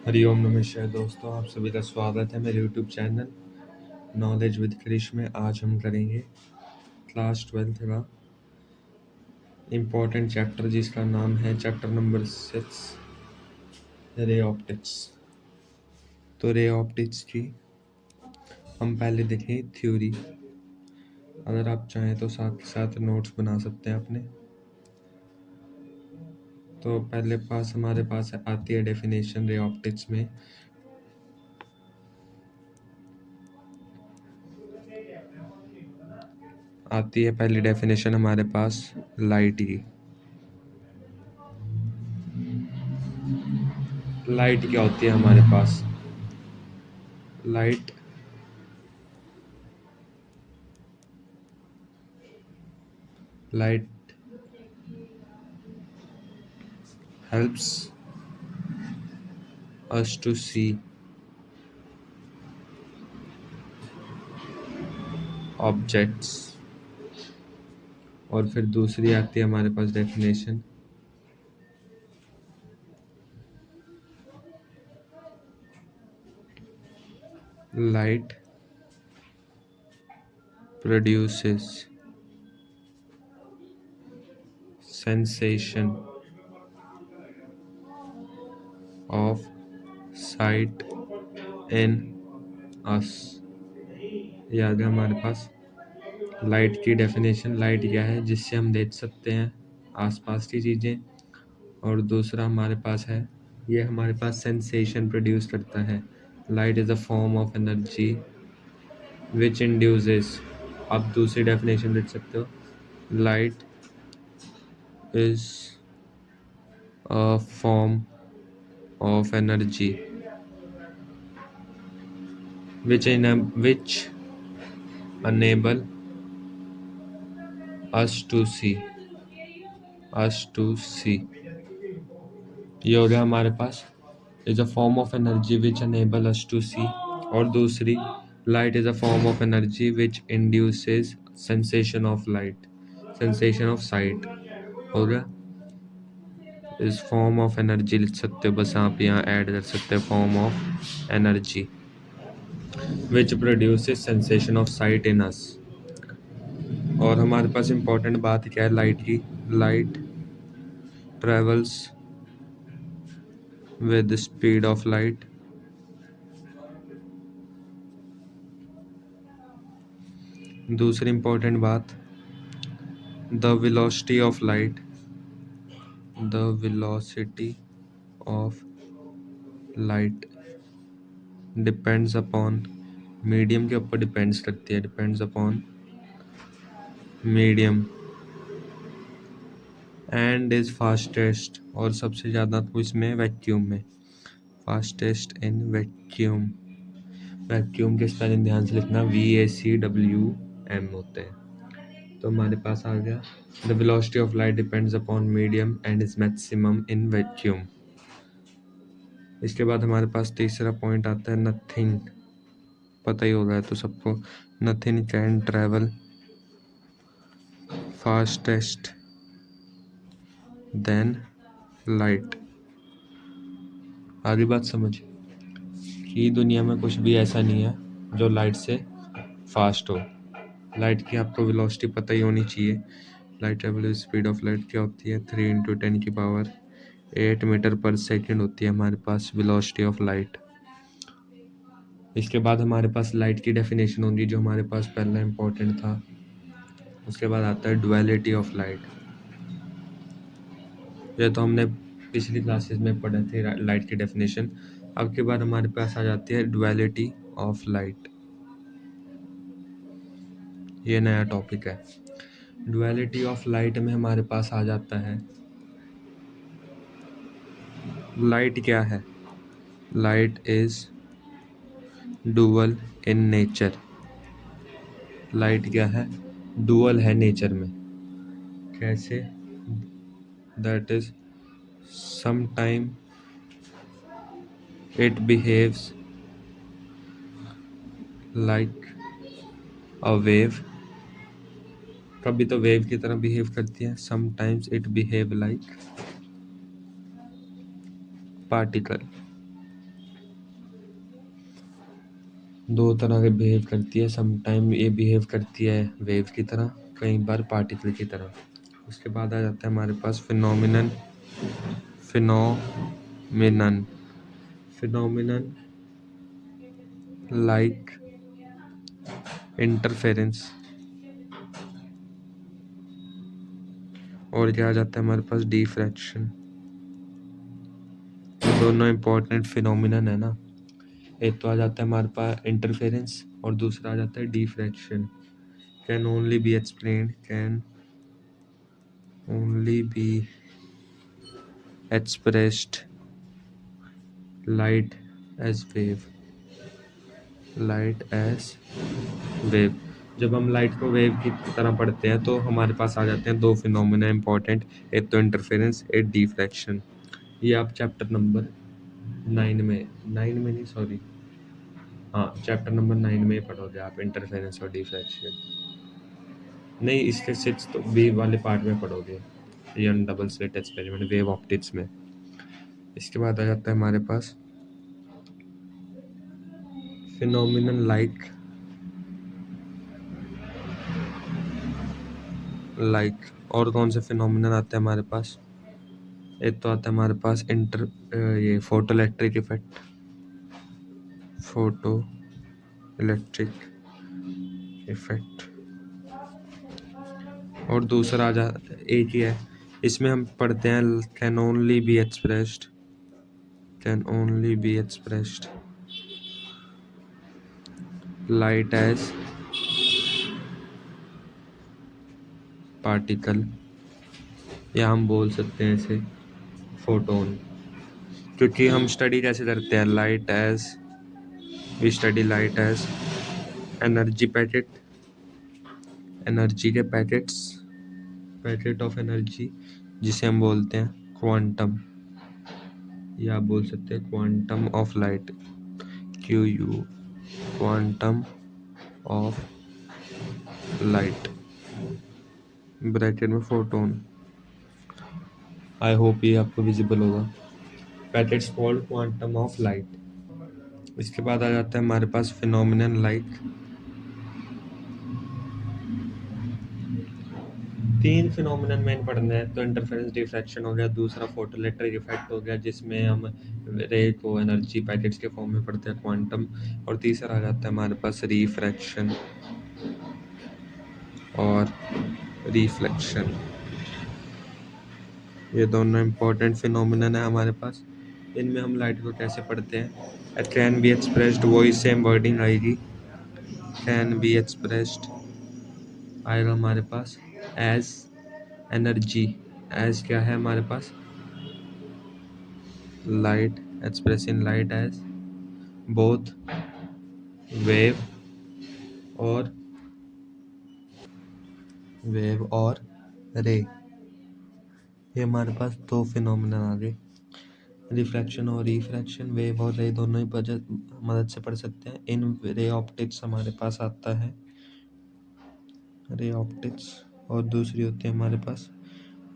हरिओम नमस्कार दोस्तों, आप सभी का स्वागत है मेरे YouTube channel knowledge with Krish में। आज हम करेंगे क्लास 12th का इम्पोर्टेंट चैप्टर जिसका नाम है चैप्टर नंबर 6 रे ऑप्टिक्स। तो रे ऑप्टिक्स की हम पहले देखें थ्योरी। अगर आप चाहें तो साथ के साथ नोट्स बना सकते हैं अपने। तो पहले हमारे पास आती है डेफिनेशन रे ऑप्टिक्स में। आती है पहली डेफिनेशन हमारे पास लाइट की। लाइट क्या होती है हमारे पास? Light helps us to see objects। और फिर दूसरी आती है हमारे पास definition light produces sensation of sight in us। याद है हमारे पास लाइट की डेफिनेशन। लाइट क्या है? जिससे हम देख सकते हैं आसपास की चीज़ें। और दूसरा हमारे पास है, ये हमारे पास सेंसेशन प्रोड्यूस करता है। Light is a form of energy which induces. आप दूसरी डेफिनेशन लिख सकते हो, light is a form of energy which enable us to see। ये हो गया हमारे पास is a form of energy which enable us to see। और दूसरी, light is a form of energy which induces sensation of sight. हो गया। इस फॉर्म ऑफ एनर्जी लिख सकते हो, बस आप यहाँ ऐड कर सकते हो form of energy which produces sensation of sight in us. और हमारे पास इम्पोर्टेंट बात क्या है लाइट की? Light travels with speed of light. दूसरी इम्पोर्टेंट बात, the velocity of light depends upon medium के ऊपर डिपेंड्स करती है। Depends upon medium and is fastest. और सबसे ज़्यादा तो इसमें वैक्यूम में, फास्टेस्ट इन वैक्यूम। वैक्यूम के स्पेलिंग ध्यान से लिखना, VACWM होते हैं। तो हमारे पास आ गया the velocity of light depends upon medium and is maximum in vacuum. इसके बाद हमारे पास तीसरा पॉइंट आता है नथिंग। पता ही होगा तो सबको, nothing can travel fastest than light. आगे बात समझ कि दुनिया में कुछ भी ऐसा नहीं है जो लाइट से फास्ट हो। लाइट की आपको वेलोसिटी पता ही होनी चाहिए। Light travel speed of light क्या होती है? 3 × 10⁸ मीटर पर सेकेंड होती है हमारे पास वेलोसिटी ऑफ लाइट। इसके बाद हमारे पास लाइट की डेफिनेशन होगी जो हमारे पास पहला इम्पोर्टेंट था। उसके बाद आता है डुअलिटी ऑफ लाइट। ये तो हमने पिछली क्लासेस में पढ़े थे लाइट की डेफिनेशन। अब के बाद हमारे पास आ जाती है डुअलिटी ऑफ लाइट। ये नया टॉपिक है। डुअलिटी ऑफ लाइट में हमारे पास आ जाता है, लाइट क्या है? Light is dual in nature. Light क्या है? डुअल है नेचर में। कैसे? That is sometime it behaves like a wave. कभी तो वेव की तरह बिहेव करती है। Sometimes it behave like particle. दो तरह के बिहेव करती है। सम टाइम ये बिहेव करती है वेव की तरह, कई बार पार्टिकल की तरह। उसके बाद आ जाता है हमारे पास phenomenon. Phenomenon phenomenon like interference. और क्या आ जाता है हमारे पास, डिफ्रैक्शन। दोनों इम्पोर्टेंट फिनोमिनन है ना। एक तो आ जाता है हमारे पास इंटरफेरेंस और दूसरा आ जाता है diffraction. Can only be explained can only be expressed light as wave. Light as wave. जब हम लाइट को वेव की तरह पढ़ते हैं तो हमारे पास आ जाते हैं दो फिनोमिना इंपॉर्टेंट, एक तो इंटरफेरेंस, एक डिफ्रैक्शन। ये आप चैप्टर नंबर 9 में नहीं, सॉरी, हाँ चैप्टर नंबर 9 में पढ़ोगे आप इंटरफेरेंस और डिफ्रैक्शन। नहीं, इसके सिक्स तो वेव वाले पार्ट में पढ़ोगे, young double slit experiment wave optics में। इसके बाद आ जाता है हमारे पास फिनोमिनन लाइक और कौन से फिनोमिनन आते हैं हमारे पास। एक तो आता है हमारे पास ये photo electric effect. Photo electric effect. और दूसरा आ जा एक ही है, इसमें हम पढ़ते हैं can only be expressed. Can only be expressed light as particle, या हम बोल सकते हैं इसे फोटोन। क्योंकि हम स्टडी कैसे करते हैं, light as, we study light as energy packet. Energy के पैकेट्स, पैकेट ऑफ एनर्जी, जिसे हम बोलते हैं क्वांटम, या आप बोल सकते हैं quantum of light, QU, quantum of light, bracket में फोटोन। आई होप ये आपको विजिबल होगा। Packets called quantum of light. इसके बाद आ जाता है हमारे पास फिनोमिनन लाइक, तीन फिनोमिनन मेन पढ़ने हैं। तो इंटरफेरेंस डिफ्रैक्शन हो गया, दूसरा फोटोइलेक्ट्रिक इफेक्ट हो गया जिसमें हम रे को एनर्जी पैकेट्स के फॉर्म में पढ़ते हैं, क्वांटम। और तीसरा आ जाता है हमारे पास रिफ्रैक्शन और रिफ्लेक्शन। ये दोनों इम्पोर्टेंट फिनोमिनन है हमारे पास। इनमें हम लाइट को कैसे पढ़ते हैं, कैन बी एक्सप्रेस्ड, वही सेम वर्डिंग आएगी, कैन बी एक्सप्रेस्ड आएगा हमारे पास एज एनर्जी। एज क्या है हमारे पास, light, express in light as both wave और रे। ये हमारे पास दो फिनोमिना आ गए, रिफ्रैक्शन और रिफ्रैक्शन। वेव और रे दोनों ही मदद से पढ़ सकते हैं। इन रे ऑप्टिक्स हमारे पास आता है रे ऑप्टिक्स, और दूसरी होती है हमारे पास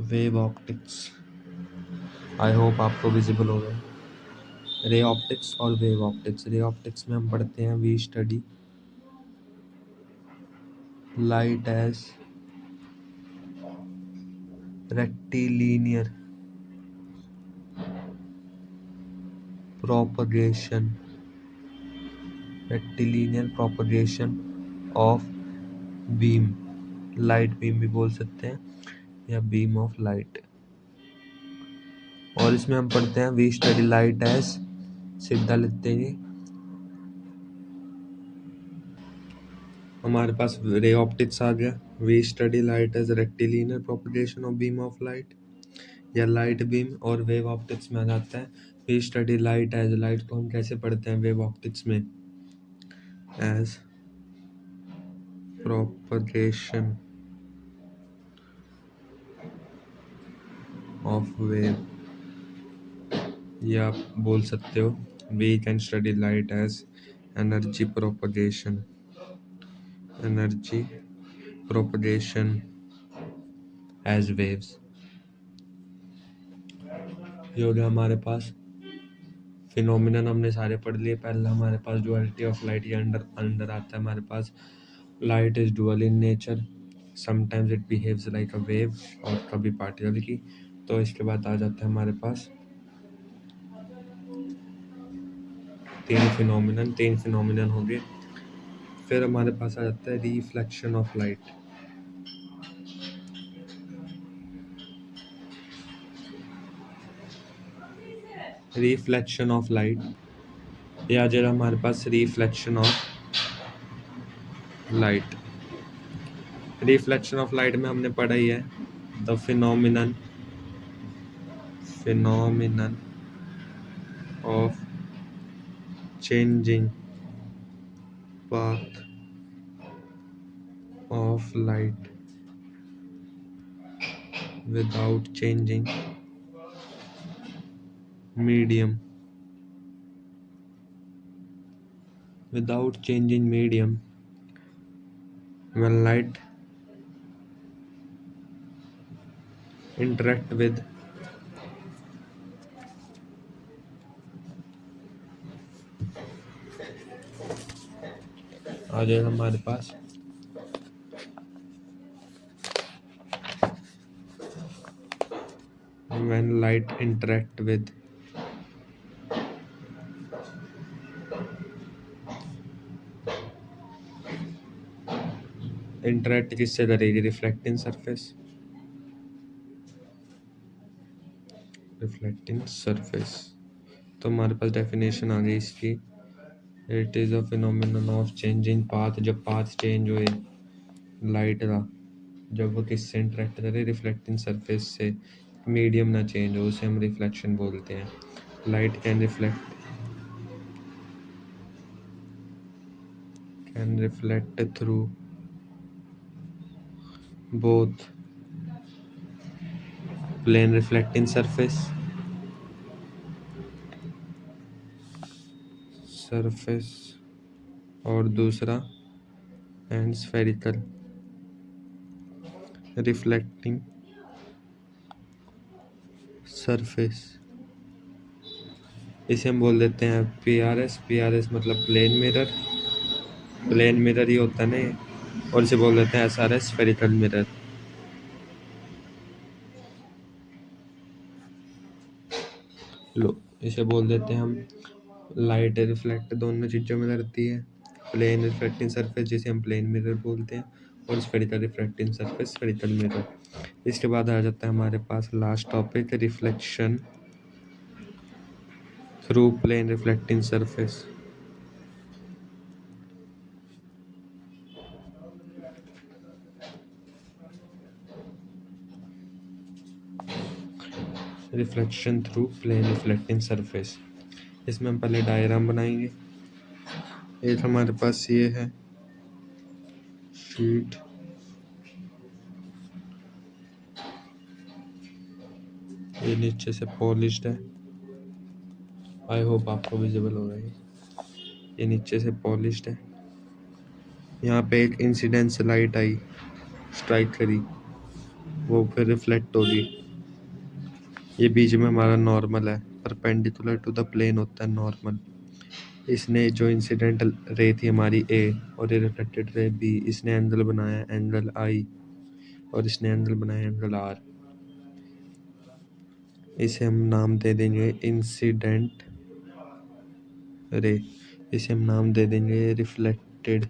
वेव ऑप्टिक्स। आई होप आपको विजिबल हो गया रे ऑप्टिक्स और वेव ऑप्टिक्स। रे ऑप्टिक्स में हम पढ़ते हैं we study light as rectilinear propagation, rectilinear propagation of beam. Light beam भी बोल सकते हैं, या बीम ऑफ लाइट। और इसमें हम पढ़ते हैं वी स्टडी लाइट एज, सीधा लिखते हैं हमारे पास रे ऑप्टिक्स आ गया। We study light as rectilinear propagation of beam of light, या लाइट बीम। और वेव ऑप्टिक्स में आ जाता है we study light as, light को हम कैसे पढ़ते हैं वेव ऑप्टिक्स में, एज प्रोपगेशन ऑफ वेव, या आप बोल सकते हो we can study light as energy propagation. Energy propagation as waves. ये हो गया हमारे पास फिनोमिनन हमने सारे पढ़ लिए। पहला हमारे पास डुअलिटी ऑफ लाइट, ये अंडर अंडर आता है हमारे पास। Light is dual in nature, sometimes it behaves like a wave, और कभी पार्टिकल की। तो इसके बाद आ जाता है हमारे पास तीन फिनोमिनन हो गए। फिर हमारे पास आ जाता है reflection of light. Reflection of light, या जो हमारे पास reflection of light. Reflection of light में हमने पढ़ा ही है the phenomenon of changing path of light without changing medium. When light interact with आ जाएगा हमारे पास when light interact with interact किससे करेगी? Reflecting surface. तो हमारे पास डेफिनेशन आ गई इसकी। It is a phenomenon of changing path, जब पाथ चेंज हुए लाइट का, जब वो किससे इंटरेक्ट करे? रिफ्लेक्टिंग सरफेस से, मीडियम ना चेंज हो, उसे हम रिफ्लेक्शन बोलते हैं। Light can reflect through both plane reflecting surface और दूसरा एंड स्फेरिकल रिफ्लेक्टिंग सरफेस। इसे हम बोल देते हैं पीआरएस मतलब प्लेन मिरर ही होता है ना ये। और इसे बोल देते हैं एसआरएस, स्फेरिकल मिरर। लो, इसे बोल देते हैं हम लाइट रिफ्लेक्ट दोनों चीज़ों में करती है। प्लेन रिफ्लेक्टिंग सरफेस जिसे हम प्लेन मिरर बोलते हैं, और spherical reflecting surface spherical mirror. इसके बाद आ जाता है हमारे पास last topic, reflection through plane reflecting surface. Reflection through plane reflecting surface, इसमें हम पहले डायग्राम बनाएंगे। एक हमारे पास ये है शीट, ये नीचे से पॉलिश्ड है, आई होप आपको विजिबल हो रहा है। ये नीचे से पॉलिश्ड है, यहाँ पे एक इंसिडेंस लाइट आई, स्ट्राइक करी, वो फिर रिफ्लेक्ट होगी। ये बीच में हमारा नॉर्मल है, परपेंडिकुलर टू द प्लेन होता है नॉर्मल। इसने जो इंसिडेंट रे थी हमारी ए, और ये रिफ्लेक्टेड रे बी, इसने एंगल बनाया एंगल आई, और इसने एंगल बनाया एंगल आर। इसे हम नाम दे देंगे इंसिडेंट रे, इसे हम नाम दे देंगे रिफ्लेक्टेड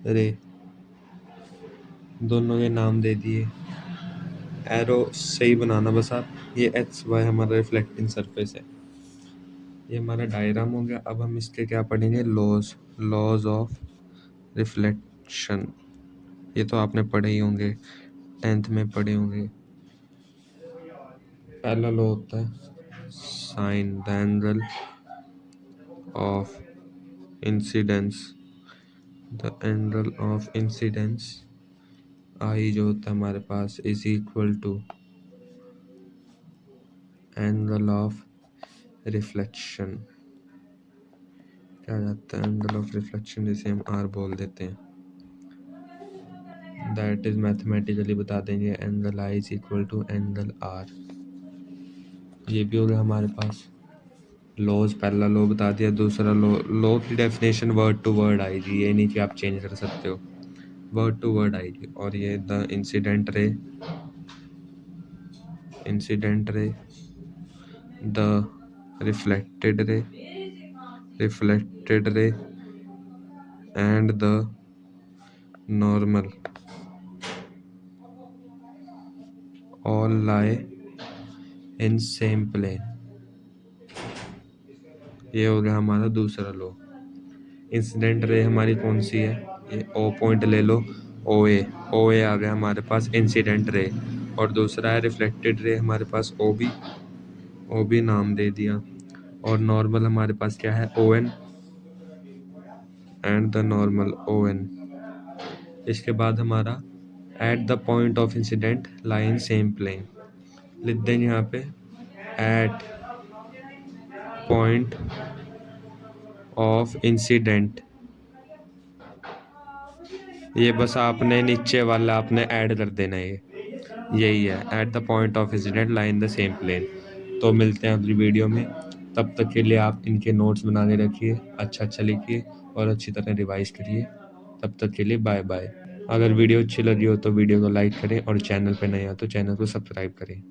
रे। दोनों के नाम दे दिए, एरो सही बनाना बस आप। ये एक्स वाई हमारा रिफ्लेक्टिंग सरफेस है। ये हमारा डायग्राम हो गया। अब हम इसके क्या पढ़ेंगे? Laws of reflection. ये तो आपने पढ़े ही होंगे, 10th में पढ़े होंगे। पहला लॉ होता है sine the angle of incidence, I जो होता है हमारे पास is equal to angle of reflection. क्या जाता है? एंगल ऑफ रिफ्लेक्शन, जिसे हम आर बोल देते हैं। दैट इज मैथमेटिकली बता देंगे angle I is equal to angle R. ये भी हो गया हमारे पास। लॉज पहला लॉ बता दिया, दूसरा लॉ, लॉ की डेफिनेशन वर्ड टू वर्ड आएगी, ये नहीं कि आप चेंज कर सकते हो, वर्ड टू वर्ड आएगी। और ये the incident ray, incident ray, the reflected ray, reflected ray and the normal all lie in same plane. ये हो गया हमारा दूसरा लॉ। इंसिडेंट रे हमारी कौन सी है, ये ओ पॉइंट ले लो, ओ ए, ओ ए आ गया हमारे पास इंसिडेंट रे। और दूसरा है रिफ्लेक्टेड रे, हमारे पास ओ बी, ओ बी नाम दे दिया। और नॉर्मल हमारे पास क्या है, O N and the normal O N. इसके बाद हमारा at the point of incident line same plane, लिख देंगे यहाँ पे एट पॉइंट ऑफ इंसिडेंट। ये बस आपने नीचे वाला आपने ऐड कर देना है, यही है at the point of incident line the same plane. तो मिलते हैं अगली वीडियो में, तब तक के लिए आप इनके नोट्स बना के रखिए, अच्छा लिखिए और अच्छी तरह रिवाइज करिए। तब तक के लिए बाय बाय। अगर वीडियो अच्छी लगी हो तो वीडियो को लाइक करें और चैनल पर नए हो तो चैनल को सब्सक्राइब करें।